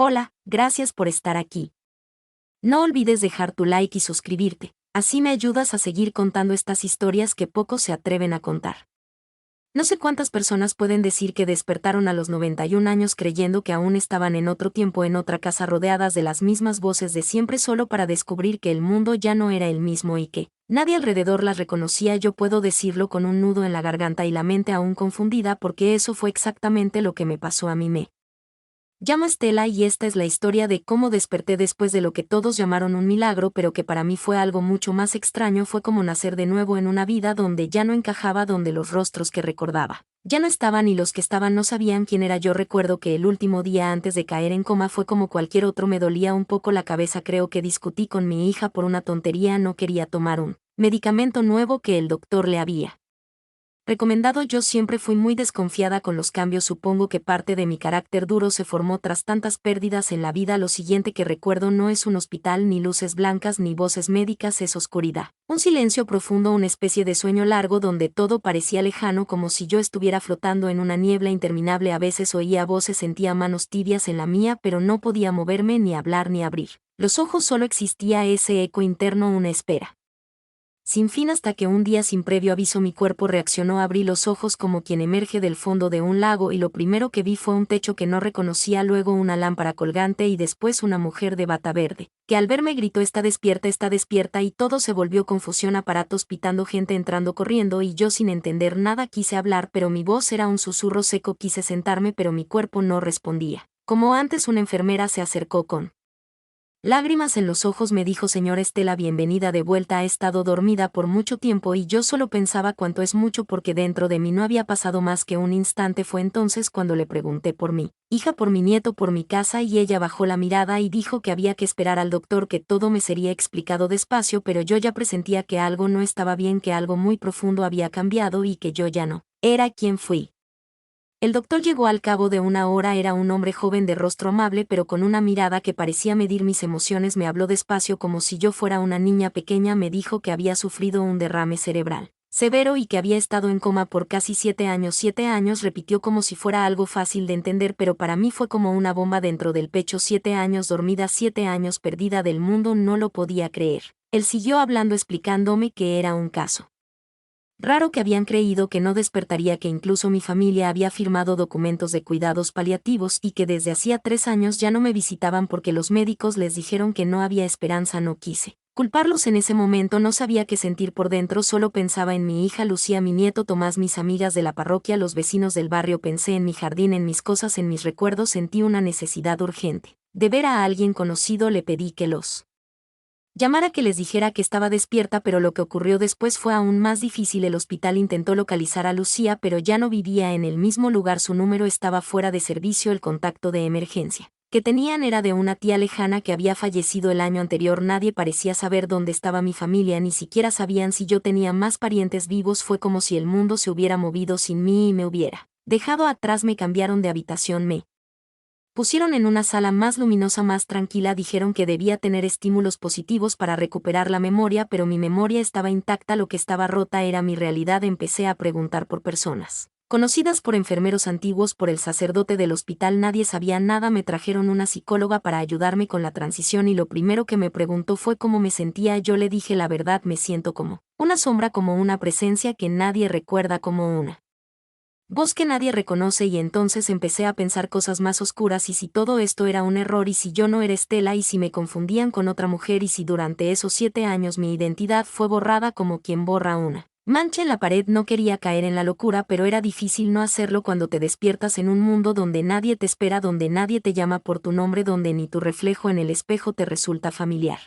Hola, gracias por estar aquí. No olvides dejar tu like y suscribirte, así me ayudas a seguir contando estas historias que pocos se atreven a contar. No sé cuántas personas pueden decir que despertaron a los 91 años creyendo que aún estaban en otro tiempo en otra casa rodeadas de las mismas voces de siempre solo para descubrir que el mundo ya no era el mismo y que nadie alrededor las reconocía. Yo puedo decirlo con un nudo en la garganta y la mente aún confundida porque eso fue exactamente lo que me pasó a mí. Me llamo Estela y esta es la historia de cómo desperté después de lo que todos llamaron un milagro, pero que para mí fue algo mucho más extraño. Fue como nacer de nuevo en una vida donde ya no encajaba, donde los rostros que recordaba ya no estaban y los que estaban no sabían quién era yo. Recuerdo que el último día antes de caer en coma fue como cualquier otro. Me dolía un poco la cabeza, creo que discutí con mi hija por una tontería. No quería tomar un medicamento nuevo que el doctor le había recomendado. Yo siempre fui muy desconfiada con los cambios. Supongo que parte de mi carácter duro se formó tras tantas pérdidas en la vida. Lo siguiente que recuerdo no es un hospital, ni luces blancas, ni voces médicas. Es oscuridad, un silencio profundo, una especie de sueño largo donde todo parecía lejano, como si yo estuviera flotando en una niebla interminable. A veces oía voces, sentía manos tibias en la mía, pero no podía moverme, ni hablar, ni abrir los ojos. Solo existía ese eco interno, una espera sin fin, hasta que un día, sin previo aviso, mi cuerpo reaccionó. Abrí los ojos como quien emerge del fondo de un lago y lo primero que vi fue un techo que no reconocía, luego una lámpara colgante y después una mujer de bata verde, que al verme gritó: está despierta, y todo se volvió confusión, aparatos pitando, gente entrando corriendo y yo sin entender nada. Quise hablar, pero mi voz era un susurro seco. Quise sentarme, pero mi cuerpo no respondía. Como antes, una enfermera se acercó con lágrimas en los ojos. Me dijo: señora Estela, bienvenida de vuelta. Ha estado dormida por mucho tiempo. Y yo solo pensaba cuánto es mucho, porque dentro de mí no había pasado más que un instante. Fue entonces cuando le pregunté por mi hija, por mi nieto, por mi casa, y ella bajó la mirada y dijo que había que esperar al doctor, que todo me sería explicado despacio, pero yo ya presentía que algo no estaba bien, que algo muy profundo había cambiado y que yo ya no era quien fui. El doctor llegó al cabo de una hora. Era un hombre joven de rostro amable, pero con una mirada que parecía medir mis emociones. Me habló despacio como si yo fuera una niña pequeña. Me dijo que había sufrido un derrame cerebral severo y que había estado en coma por casi 7 años. 7 años, repitió como si fuera algo fácil de entender, pero para mí fue como una bomba dentro del pecho. 7 años dormida, 7 años perdida del mundo. No lo podía creer. Él siguió hablando, explicándome que era un caso raro, que habían creído que no despertaría, que incluso mi familia había firmado documentos de cuidados paliativos y que desde hacía 3 años ya no me visitaban porque los médicos les dijeron que no había esperanza. No quise culparlos en ese momento, no sabía qué sentir por dentro, solo pensaba en mi hija Lucía, mi nieto Tomás, mis amigas de la parroquia, los vecinos del barrio. Pensé en mi jardín, en mis cosas, en mis recuerdos. Sentí una necesidad urgente de ver a alguien conocido. Le pedí que los llamara, que les dijera que estaba despierta, pero lo que ocurrió después fue aún más difícil. El hospital intentó localizar a Lucía, pero ya no vivía en el mismo lugar. Su número estaba fuera de servicio. El contacto de emergencia que tenían era de una tía lejana que había fallecido el año anterior. Nadie parecía saber dónde estaba mi familia, ni siquiera sabían si yo tenía más parientes vivos. Fue como si el mundo se hubiera movido sin mí y me hubiera dejado atrás. Me cambiaron de habitación, me pusieron en una sala más luminosa, más tranquila. Dijeron que debía tener estímulos positivos para recuperar la memoria, pero mi memoria estaba intacta. Lo que estaba rota era mi realidad. Empecé a preguntar por personas conocidas, por enfermeros antiguos, por el sacerdote del hospital. Nadie sabía nada. Me trajeron una psicóloga para ayudarme con la transición y lo primero que me preguntó fue cómo me sentía. Yo le dije la verdad: me siento como una sombra, como una presencia que nadie recuerda, como una voz que nadie reconoce. Y entonces empecé a pensar cosas más oscuras: y si todo esto era un error, y si yo no era Estela, y si me confundían con otra mujer, y si durante esos 7 años mi identidad fue borrada como quien borra una mancha en la pared. No quería caer en la locura, pero era difícil no hacerlo cuando te despiertas en un mundo donde nadie te espera, donde nadie te llama por tu nombre, donde ni tu reflejo en el espejo te resulta familiar.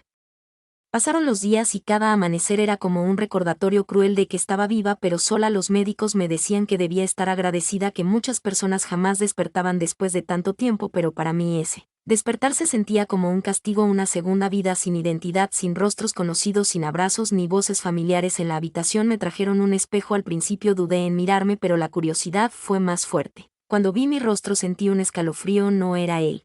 Pasaron los días y cada amanecer era como un recordatorio cruel de que estaba viva pero sola. Los médicos me decían que debía estar agradecida, que muchas personas jamás despertaban después de tanto tiempo, pero para mí ese despertar se sentía como un castigo, una segunda vida, sin identidad, sin rostros conocidos, sin abrazos ni voces familiares. En la habitación me trajeron un espejo. Al principio dudé en mirarme, pero la curiosidad fue más fuerte. Cuando vi mi rostro sentí un escalofrío. No era él.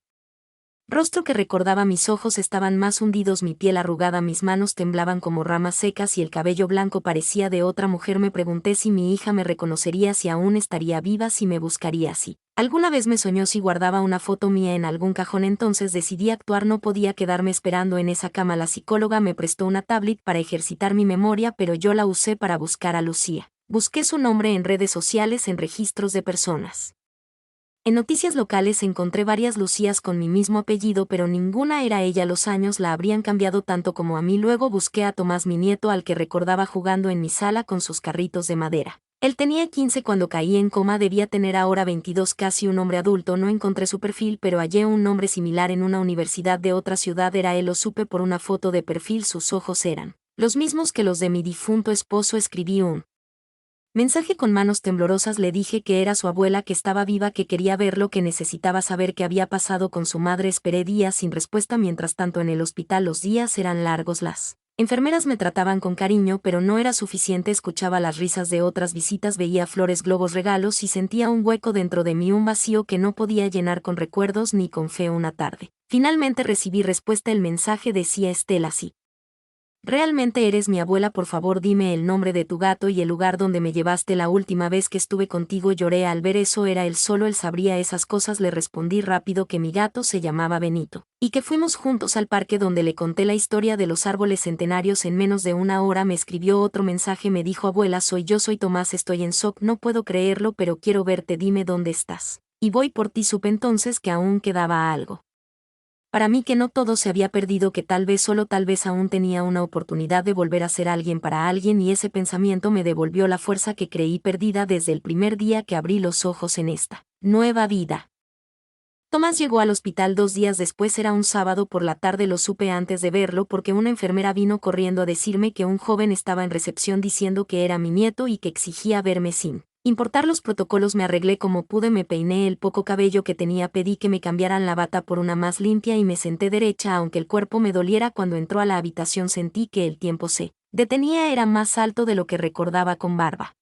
rostro que recordaba mis ojos estaban más hundidos, mi piel arrugada, mis manos temblaban como ramas secas y el cabello blanco parecía de otra mujer. Me pregunté si mi hija me reconocería, si aún estaría viva, si me buscaría, si alguna vez me soñó, si guardaba una foto mía en algún cajón. Entonces decidí actuar, no podía quedarme esperando en esa cama. La psicóloga me prestó una tablet para ejercitar mi memoria, pero yo la usé para buscar a Lucía. Busqué su nombre en redes sociales, en registros de personas. En noticias locales encontré varias Lucías con mi mismo apellido, pero ninguna era ella. Los años la habrían cambiado tanto como a mí. Luego busqué a Tomás, mi nieto, al que recordaba jugando en mi sala con sus carritos de madera. Él tenía 15 cuando caí en coma, debía tener ahora 22, casi un hombre adulto. No encontré su perfil, pero hallé un nombre similar en una universidad de otra ciudad. Era él, lo supe por una foto de perfil. Sus ojos eran los mismos que los de mi difunto esposo. Escribí un mensaje con manos temblorosas. Le dije que era su abuela, que estaba viva, que quería verlo, que necesitaba saber qué había pasado con su madre. Esperé días sin respuesta. Mientras tanto, en el hospital los días eran largos. Las enfermeras me trataban con cariño, pero no era suficiente. Escuchaba las risas de otras visitas, veía flores, globos, regalos y sentía un hueco dentro de mí, un vacío que no podía llenar con recuerdos ni con fe. Una tarde finalmente recibí respuesta. El mensaje decía: Estela, sí, realmente eres mi abuela, por favor dime el nombre de tu gato y el lugar donde me llevaste la última vez que estuve contigo. Lloré al ver eso. Era él, solo él sabría esas cosas. Le respondí rápido que mi gato se llamaba Benito, y que fuimos juntos al parque donde le conté la historia de los árboles centenarios. En menos de una hora me escribió otro mensaje, me dijo: abuela, soy yo, soy Tomás, estoy en shock, no puedo creerlo, pero quiero verte, dime dónde estás, y voy por ti. Supe entonces que aún quedaba algo para mí, que no todo se había perdido, que tal vez, solo tal vez, aún tenía una oportunidad de volver a ser alguien para alguien, y ese pensamiento me devolvió la fuerza que creí perdida desde el primer día que abrí los ojos en esta nueva vida. Tomás llegó al hospital 2 días después, era un sábado por la tarde. Lo supe antes de verlo porque una enfermera vino corriendo a decirme que un joven estaba en recepción diciendo que era mi nieto y que exigía verme sin importar los protocolos. Me arreglé como pude, me peiné el poco cabello que tenía, pedí que me cambiaran la bata por una más limpia y me senté derecha aunque el cuerpo me doliera. Cuando entró a la habitación sentí que el tiempo se detenía, era más alto de lo que recordaba, con barba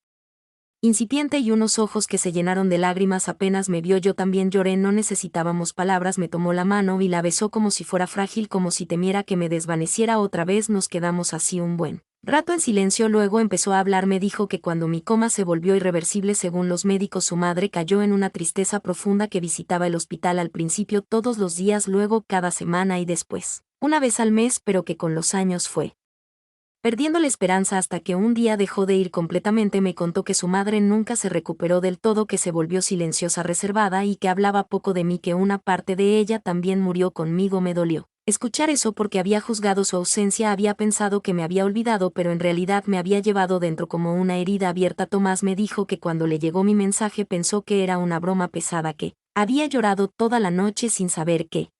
incipiente y unos ojos que se llenaron de lágrimas. Apenas me vio yo también lloré, no necesitábamos palabras. Me tomó la mano y la besó como si fuera frágil, como si temiera que me desvaneciera otra vez. Nos quedamos así un buen rato en silencio, luego empezó a hablar. Me dijo que cuando mi coma se volvió irreversible según los médicos, su madre cayó en una tristeza profunda, que visitaba el hospital al principio todos los días, luego cada semana y después una vez al mes, pero que con los años fue perdiendo la esperanza hasta que un día dejó de ir completamente. Me contó que su madre nunca se recuperó del todo, que se volvió silenciosa, reservada y que hablaba poco de mí, que una parte de ella también murió conmigo. Me dolió escuchar eso porque había juzgado su ausencia, había pensado que me había olvidado, pero en realidad me había llevado dentro como una herida abierta. Tomás me dijo que cuando le llegó mi mensaje pensó que era una broma pesada, que había llorado toda la noche sin saber qué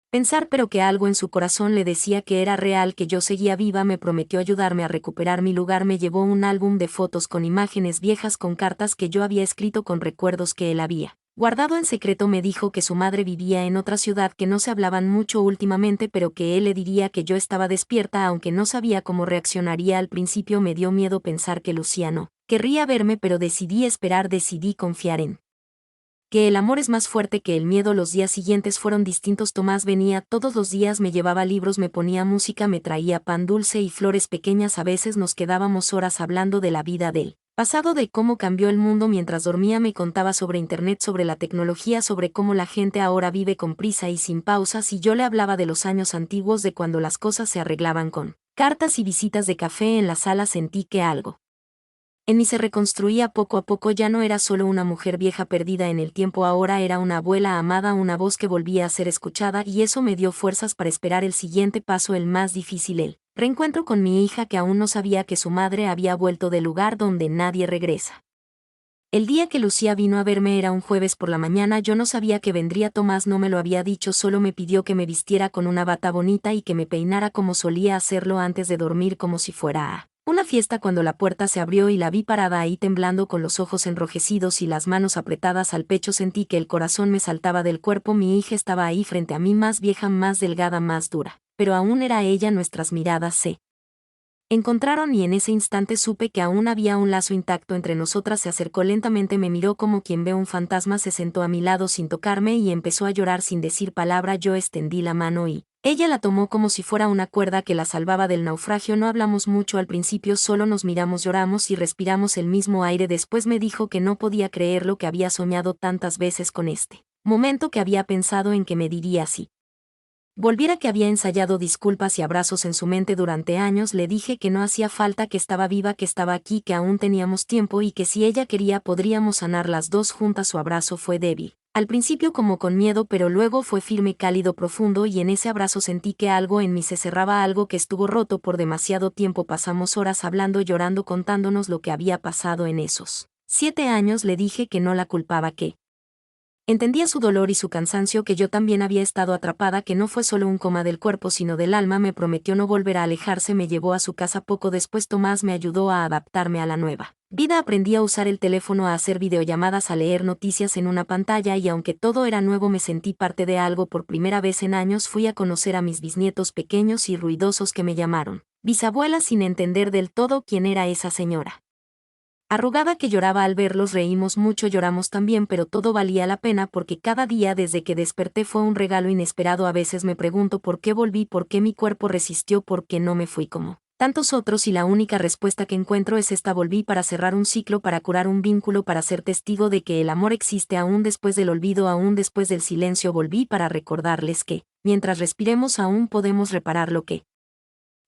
pensar, pero que algo en su corazón le decía que era real, que yo seguía viva. Me prometió ayudarme a recuperar mi lugar. Me llevó un álbum de fotos con imágenes viejas, con cartas que yo había escrito, con recuerdos que él había guardado en secreto. Me dijo que su madre vivía en otra ciudad, que no se hablaban mucho últimamente, pero que él le diría que yo estaba despierta, aunque no sabía cómo reaccionaría. Al principio me dio miedo pensar que Luciano querría verme, pero decidí esperar, decidí confiar en que el amor es más fuerte que el miedo. Los días siguientes fueron distintos. Tomás venía todos los días, me llevaba libros, me ponía música, me traía pan dulce y flores pequeñas. A veces nos quedábamos horas hablando de la vida del pasado, de cómo cambió el mundo. Mientras dormía me contaba sobre internet, sobre la tecnología, sobre cómo la gente ahora vive con prisa y sin pausas, y yo le hablaba de los años antiguos, de cuando las cosas se arreglaban con cartas y visitas de café. En la sala sentí que algo en mí se reconstruía poco a poco. Ya no era solo una mujer vieja perdida en el tiempo, ahora era una abuela amada, una voz que volvía a ser escuchada, y eso me dio fuerzas para esperar el siguiente paso, el más difícil, el reencuentro con mi hija, que aún no sabía que su madre había vuelto del lugar donde nadie regresa. El día que Lucía vino a verme era un jueves por la mañana. Yo no sabía que vendría. Tomás no me lo había dicho, solo me pidió que me vistiera con una bata bonita y que me peinara como solía hacerlo antes de dormir, como si fuera a una fiesta. Cuando la puerta se abrió y la vi parada ahí temblando, con los ojos enrojecidos y las manos apretadas al pecho, sentí que el corazón me saltaba del cuerpo. Mi hija estaba ahí frente a mí, más vieja, más delgada, más dura, pero aún era ella. Nuestras miradas se encontraron y en ese instante supe que aún había un lazo intacto entre nosotras. Se acercó lentamente, me miró como quien ve un fantasma, se sentó a mi lado sin tocarme y empezó a llorar sin decir palabra. Yo extendí la mano y ella la tomó como si fuera una cuerda que la salvaba del naufragio. No hablamos mucho al principio, solo nos miramos, lloramos y respiramos el mismo aire. Después me dijo que no podía creer lo que había soñado tantas veces con este momento, que había pensado en que me diría así volviera, que había ensayado disculpas y abrazos en su mente durante años. Le dije que no hacía falta, que estaba viva, que estaba aquí, que aún teníamos tiempo y que si ella quería podríamos sanar las dos juntas. Su abrazo fue débil, al principio como con miedo, pero luego fue firme, cálido, profundo, y en ese abrazo sentí que algo en mí se cerraba, algo que estuvo roto por demasiado tiempo. Pasamos horas hablando, llorando, contándonos lo que había pasado en esos 7 años. Le dije que no la culpaba, que entendía su dolor y su cansancio, que yo también había estado atrapada, que no fue solo un coma del cuerpo sino del alma. Me prometió no volver a alejarse, me llevó a su casa. Poco después Tomás me ayudó a adaptarme a la nueva vida. Aprendí a usar el teléfono, a hacer videollamadas, a leer noticias en una pantalla, y aunque todo era nuevo me sentí parte de algo. Por primera vez en años fui a conocer a mis bisnietos pequeños y ruidosos que me llamaron bisabuela, sin entender del todo quién era esa señora arrugada que lloraba al verlos. Reímos mucho, lloramos también, pero todo valía la pena porque cada día desde que desperté fue un regalo inesperado. A veces me pregunto por qué volví, por qué mi cuerpo resistió, por qué no me fui como tantos otros, y la única respuesta que encuentro es esta: volví para cerrar un ciclo, para curar un vínculo, para ser testigo de que el amor existe aún después del olvido, aún después del silencio. Volví para recordarles que, mientras respiremos, aún podemos reparar lo que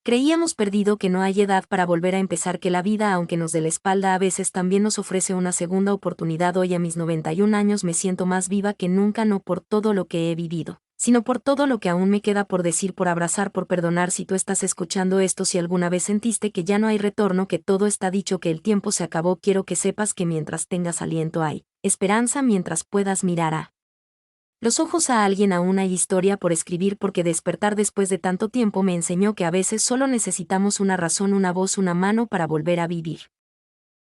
creíamos perdido, que no hay edad para volver a empezar, que la vida, aunque nos dé la espalda, a veces también nos ofrece una segunda oportunidad. Hoy, a mis 91 años, me siento más viva que nunca, no por todo lo que he vivido, sino por todo lo que aún me queda por decir, por abrazar, por perdonar. Si tú estás escuchando esto, si alguna vez sentiste que ya no hay retorno, que todo está dicho, que el tiempo se acabó, quiero que sepas que mientras tengas aliento hay esperanza, mientras puedas mirar a los ojos a alguien aún hay historia por escribir, porque despertar después de tanto tiempo me enseñó que a veces solo necesitamos una razón, una voz, una mano para volver a vivir.